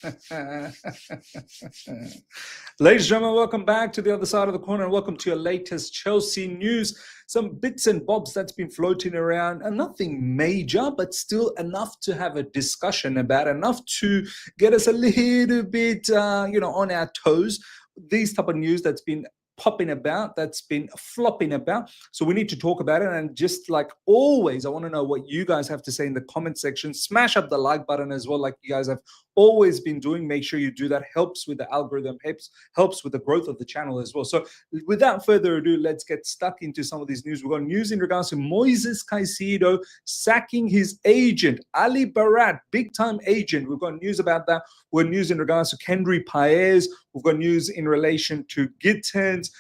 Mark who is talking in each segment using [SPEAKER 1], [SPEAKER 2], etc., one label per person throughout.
[SPEAKER 1] Ladies and gentlemen, welcome back to the other side of the corner and welcome to your latest Chelsea news. Some bits and bobs that's been floating around and nothing major, but still enough to have a discussion about, enough to get us a little bit, on our toes. These type of news that's been popping about, that's been flopping about. So we need to talk about it. And just like always, I want to know what you guys have to say in the comment section. Smash up the like button as well, like you guys have always been doing. Make sure you do that. Helps with the algorithm, helps with the growth of the channel as well. So without further ado, let's get stuck into some of these news. We've got news in regards to Moises Caicedo sacking his agent, Ali Barat, big time agent. We've got news about that. We've got news in regards to Kendry Paez. We've got news in relation to Gittins.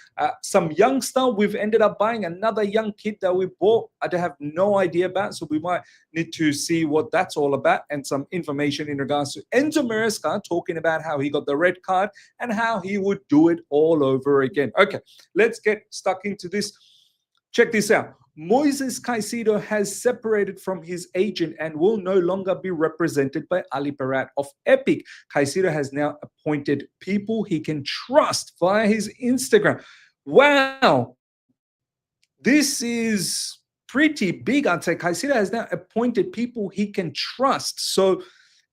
[SPEAKER 1] Some youngster, we've ended up buying another young kid that we bought. I have no idea about, so we might need to see what that's all about, and some information in regards to Enzo Maresca talking about how he got the red card and how he would do it all over again. Okay, let's get stuck into this. Check this out. Moises Caicedo has separated from his agent and will no longer be represented by Ali Barat of Epic. Caicedo has now appointed people he can trust via his Instagram. Wow, this is pretty big, I'd say. Caicedo has now appointed people he can trust. So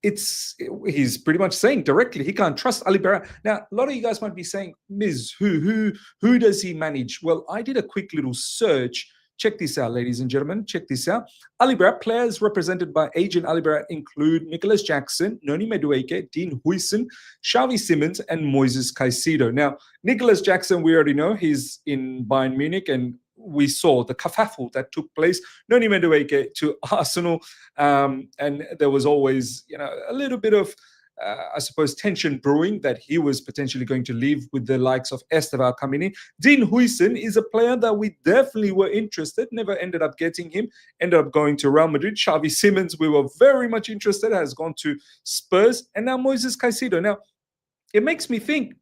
[SPEAKER 1] he's pretty much saying directly he can't trust Ali Barat. Now, a lot of you guys might be saying, Miz, who does he manage? Well, I did a quick little search. Check this out, ladies and gentlemen. Check this out. Ali Barat players represented by agent Ali Barat include Nicholas Jackson, Noni Madueke, Dean Huijsen, Xavi Simons, and Moises Caicedo. Now, Nicholas Jackson, we already know he's in Bayern Munich, and we saw the kerfuffle that took place. Noni Madueke to Arsenal, and there was always, a little bit of, I suppose, tension brewing that he was potentially going to leave with the likes of Esteval coming in. Dean Huijsen is a player that we definitely were interested, never ended up getting him, ended up going to Real Madrid. Xavi Simons, we were very much interested, has gone to Spurs, and now Moises Caicedo. Now, it makes me think,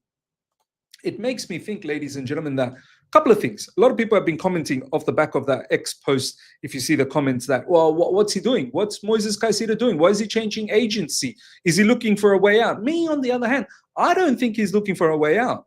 [SPEAKER 1] ladies and gentlemen, that couple of things. A lot of people have been commenting off the back of that X post. If you see the comments that, well, what's he doing? What's Moises Caicedo doing? Why is he changing agency? Is he looking for a way out? Me, on the other hand, I don't think he's looking for a way out.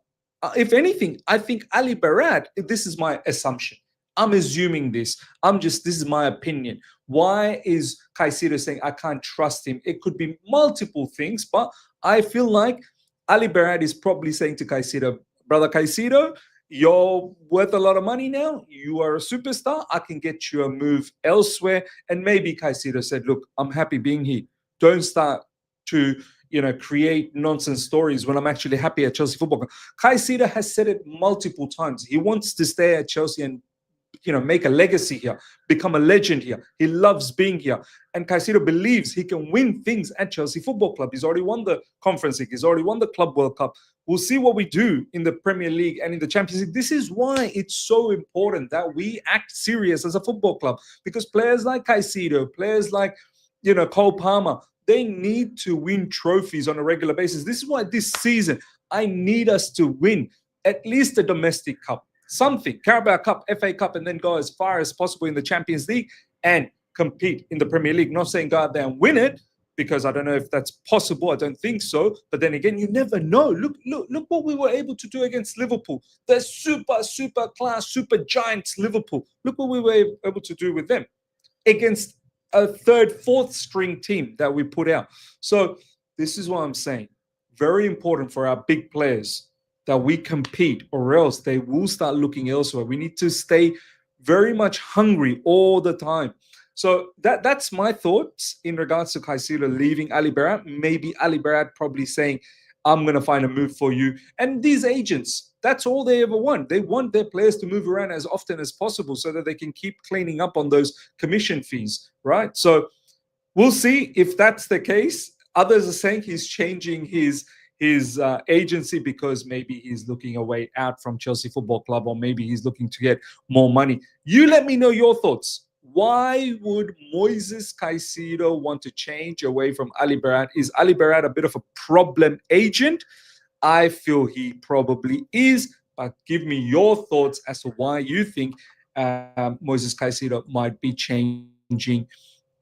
[SPEAKER 1] If anything, I think Ali Barat, this is my assumption. I'm assuming this. This is my opinion. Why is Caicedo saying I can't trust him? It could be multiple things, but I feel like Ali Barat is probably saying to Caicedo, brother Caicedo, you're worth a lot of money now. You are a superstar. I can get you a move elsewhere. And maybe Caicedo said, look, I'm happy being here. Don't start to, create nonsense stories when I'm actually happy at Chelsea Football Club. Caicedo has said it multiple times. He wants to stay at Chelsea and make a legacy here, become a legend here. He loves being here. And Caicedo believes he can win things at Chelsea Football Club. He's already won the Conference League. He's already won the Club World Cup. We'll see what we do in the Premier League and in the Champions League. This is why it's so important that we act serious as a football club, because players like Caicedo, players like, Cole Palmer, they need to win trophies on a regular basis. This is why this season, I need us to win at least a domestic cup. Something, Carabao Cup, FA Cup, and then go as far as possible in the Champions League and compete in the Premier League. Not saying go out there and win it, because I don't know if that's possible. I don't think so. But then again, you never know. Look what we were able to do against Liverpool. The super class, super giants Liverpool. Look what we were able to do with them against a third, fourth string team that we put out. So this is what I'm saying. Very important for our big players that we compete, or else they will start looking elsewhere. We need to stay very much hungry all the time. So that's my thoughts in regards to Caicedo leaving Ali Barat. Maybe Ali Barat probably saying, I'm going to find a move for you. And these agents, that's all they ever want. They want their players to move around as often as possible so that they can keep cleaning up on those commission fees, right? So we'll see if that's the case. Others are saying he's changing his agency because maybe he's looking a way out from Chelsea Football Club, or maybe he's looking to get more money. You let me know your thoughts. Why would Moises Caicedo want to change away from Ali Barat? Is Ali Barat a bit of a problem agent? I feel he probably is, but give me your thoughts as to why you think Moises Caicedo might be changing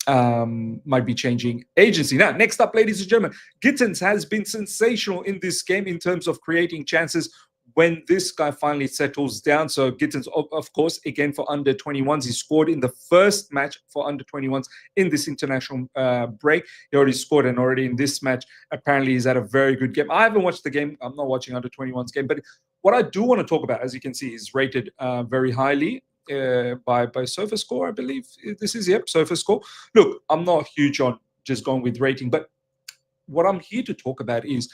[SPEAKER 1] might be changing agency. Now, next up, ladies and gentlemen, Gittins has been sensational in this game in terms of creating chances when this guy finally settles down. So Gittins, of course, again for under 21s, he scored in the first match for under 21s in this international break. He already scored, and already in this match, apparently he's had a very good game. I haven't watched the game. I'm not watching under 21s game, but what I do want to talk about, as you can see, is rated very highly by SofaScore, I believe this is. Yep, SofaScore. Look, I'm not huge on just going with rating, but what I'm here to talk about is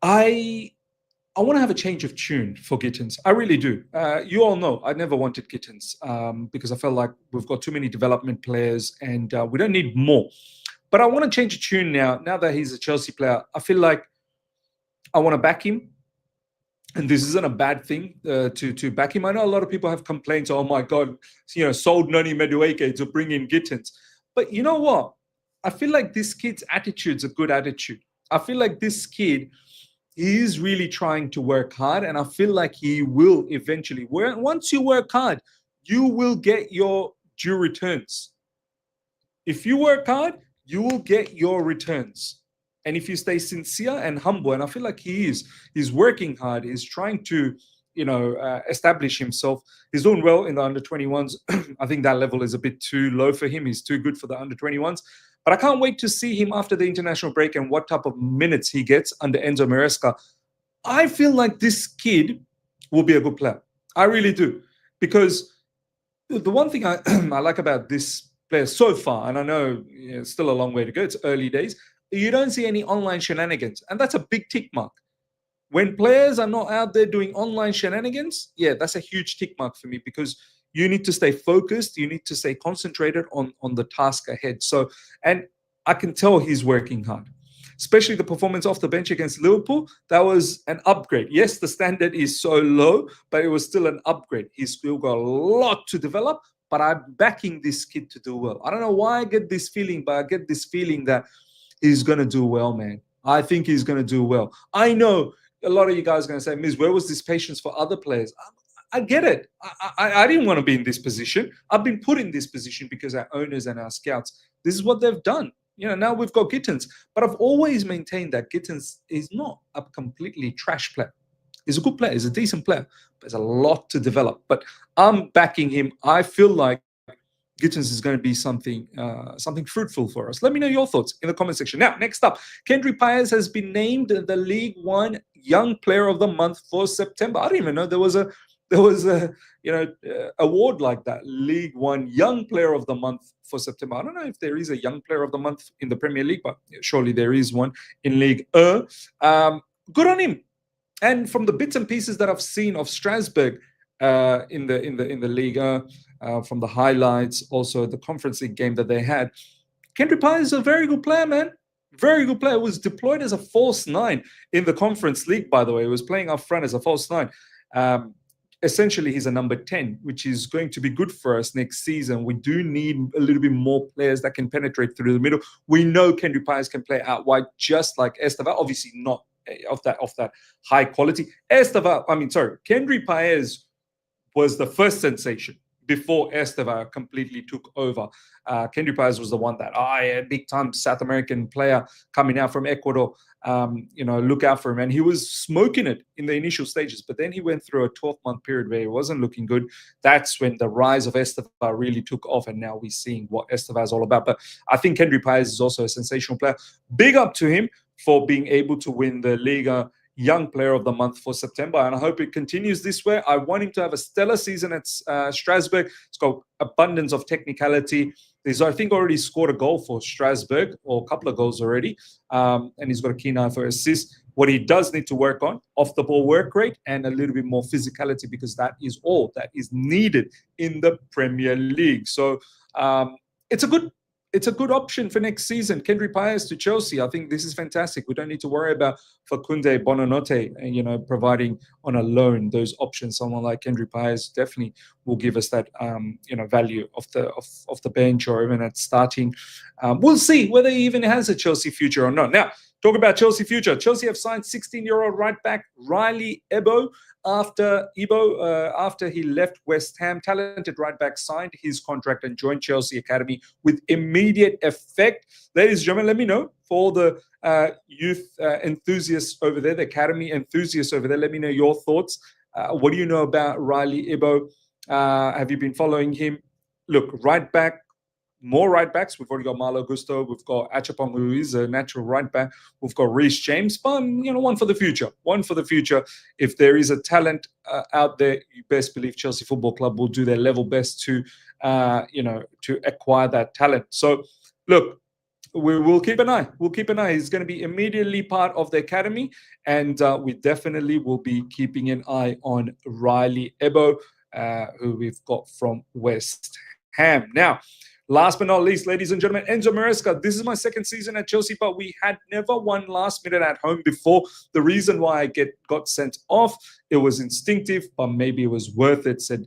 [SPEAKER 1] I want to have a change of tune for Gittins. I really do. You all know I never wanted Gittins because I felt like we've got too many development players and we don't need more. But I want to change a tune now. Now that he's a Chelsea player, I feel like I want to back him. And this isn't a bad thing to back him. I know a lot of people have complaints. Oh my God, sold Noni Madueke to bring in Gittins. But you know what? I feel like this kid's attitude's a good attitude. I feel like this kid, he is really trying to work hard, and I feel like he will eventually. Once you work hard, you will get your due returns. If you work hard, you will get your returns. And if you stay sincere and humble, and I feel like he's working hard, he's trying to, establish himself. He's doing well in the under 21s. I think that level is a bit too low for him. He's too good for the under 21s. But I can't wait to see him after the international break and what type of minutes he gets under Enzo Maresca. I feel like this kid will be a good player. I really do. Because the one thing I like about this player so far, and I know it's still a long way to go, it's early days, you don't see any online shenanigans. And that's a big tick mark. When players are not out there doing online shenanigans, yeah, that's a huge tick mark for me, because you need to stay focused. You need to stay concentrated on the task ahead. So, and I can tell he's working hard, especially the performance off the bench against Liverpool. That was an upgrade. Yes, the standard is so low, but it was still an upgrade. He's still got a lot to develop, but I'm backing this kid to do well. I don't know why I get this feeling, but I get this feeling that he's going to do well, man. I think he's going to do well. I know a lot of you guys are going to say, Miz, where was this patience for other players? I get it. I didn't want to be in this position. I've been put in this position because our owners and our scouts, this is what they've done. Now we've got Gittins. But I've always maintained that Gittins is not a completely trash player. He's a good player. He's a decent player. But there's a lot to develop. But I'm backing him. I feel like Gittins is going to be something fruitful for us. Let me know your thoughts in the comment section. Now, next up, Kendry Paez has been named the League One Young Player of the Month for September. I didn't even know there was a award like that, League One Young Player of the Month for September. I don't know if there is a Young Player of the Month in the Premier League, but surely there is one in League 1. Good on him. And from the bits and pieces that I've seen of Strasbourg in the Liga, from the highlights, also the Conference League game that they had, Kendry Paez is a very good player, man. Very good player. Was deployed as a false 9 in the Conference League, by the way. He was playing up front as a false 9. Essentially, he's a number 10, which is going to be good for us next season. We do need a little bit more players that can penetrate through the middle. We know Kendry Paez can play out wide, just like Esteval. Obviously, not of that high quality. Kendry Paez was the first sensation before Esteval completely took over. Kendry Paez was the one that, a big-time South American player coming out from Ecuador. Look out for him. And he was smoking it in the initial stages. But then he went through a 12-month period where he wasn't looking good. That's when the rise of Esteval really took off. And now we're seeing what Esteval is all about. But I think Kendry Paez is also a sensational player. Big up to him for being able to win the Liga Young Player of the Month for September, and I hope it continues this way. I want him to have a stellar season at Strasbourg. It's got abundance of technicality. He's, I think, already scored a goal for Strasbourg, or a couple of goals already, and he's got a keen eye for assists. What he does need to work on, off the ball work rate and a little bit more physicality, because that is all that is needed in the Premier League. So it's a good option for next season. Kendry Paez to Chelsea. I think this is fantastic. We don't need to worry about Fakunde Bonanote, providing on a loan those options. Someone like Kendry Paez definitely will give us that, value of the bench or even at starting. We'll see whether he even has a Chelsea future or not. Now, Talk about Chelsea future. Chelsea have signed 16-year-old right back Riley Ebo after he left West Ham. Talented right back signed his contract and joined Chelsea Academy with immediate effect. Ladies and gentlemen, let me know for all the youth enthusiasts over there, the academy enthusiasts over there. Let me know your thoughts. What do you know about Riley Ebo? Have you been following him? Look, right back. More right backs. We've already got Malo Gusto. We've got Achapong, who is a natural right back. We've got Reece James. But, one for the future. One for the future. If there is a talent out there, you best believe Chelsea Football Club will do their level best to, to acquire that talent. So, look, we'll keep an eye. We'll keep an eye. He's going to be immediately part of the academy. And we definitely will be keeping an eye on Riley Ebo, who we've got from West Ham. Now, last but not least, ladies and gentlemen, Enzo Maresca. This is my second season at Chelsea, but we had never won last minute at home before. The reason why I got sent off, it was instinctive, but maybe it was worth it, said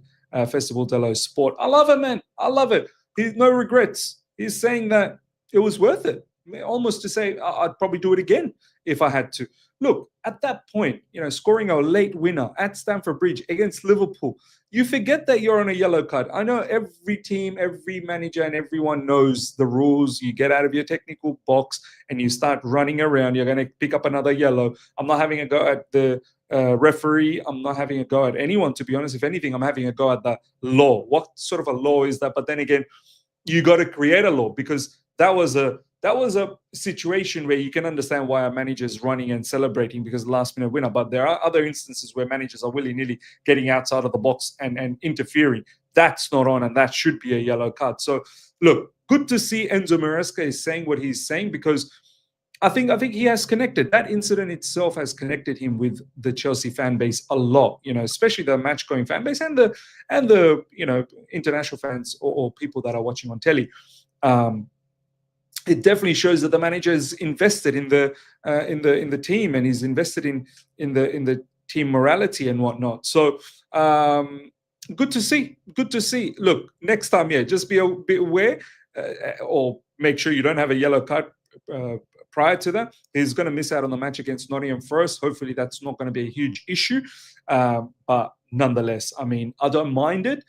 [SPEAKER 1] Festival dello Sport. I love it, man. I love it. He's no regrets. He's saying that it was worth it. Almost to say I'd probably do it again if I had to. Look, at that point, scoring a late winner at Stamford Bridge against Liverpool, you forget that you're on a yellow card. I know every team, every manager, and everyone knows the rules. You get out of your technical box and you start running around. You're going to pick up another yellow. I'm not having a go at the referee. I'm not having a go at anyone, to be honest. If anything, I'm having a go at the law. What sort of a law is that? But then again, you got to create a law, because that was a situation where you can understand why a manager is running and celebrating because last minute winner. But there are other instances where managers are willy-nilly getting outside of the box and interfering. That's not on, and that should be a yellow card. So look, good to see Enzo Maresca is saying what he's saying, because I think he has connected. That incident itself has connected him with the Chelsea fan base a lot, especially the match-going fan base and the international fans or people that are watching on telly. It definitely shows that the manager is invested in the team, and he's invested in the team morality and whatnot. So good to see. Good to see. Look, next time, just be a bit aware, or make sure you don't have a yellow card prior to that. He's going to miss out on the match against Nottingham Forest. Hopefully, that's not going to be a huge issue. But nonetheless, I mean, I don't mind it.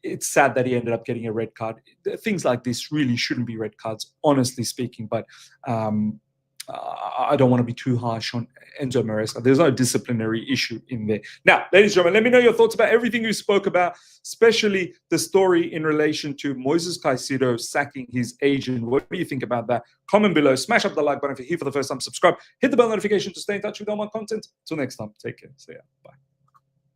[SPEAKER 1] It's sad that he ended up getting a red card. Things like this really shouldn't be red cards, honestly speaking. But I don't want to be too harsh on Enzo Maresca. There's no disciplinary issue in there. Now, ladies and gentlemen, let me know your thoughts about everything we spoke about, especially the story in relation to Moises Caicedo sacking his agent. What do you think about that? Comment below. Smash up the like button if you're here for the first time. Subscribe. Hit the bell notification to stay in touch with all my content. Till next time, take care. See ya. Bye.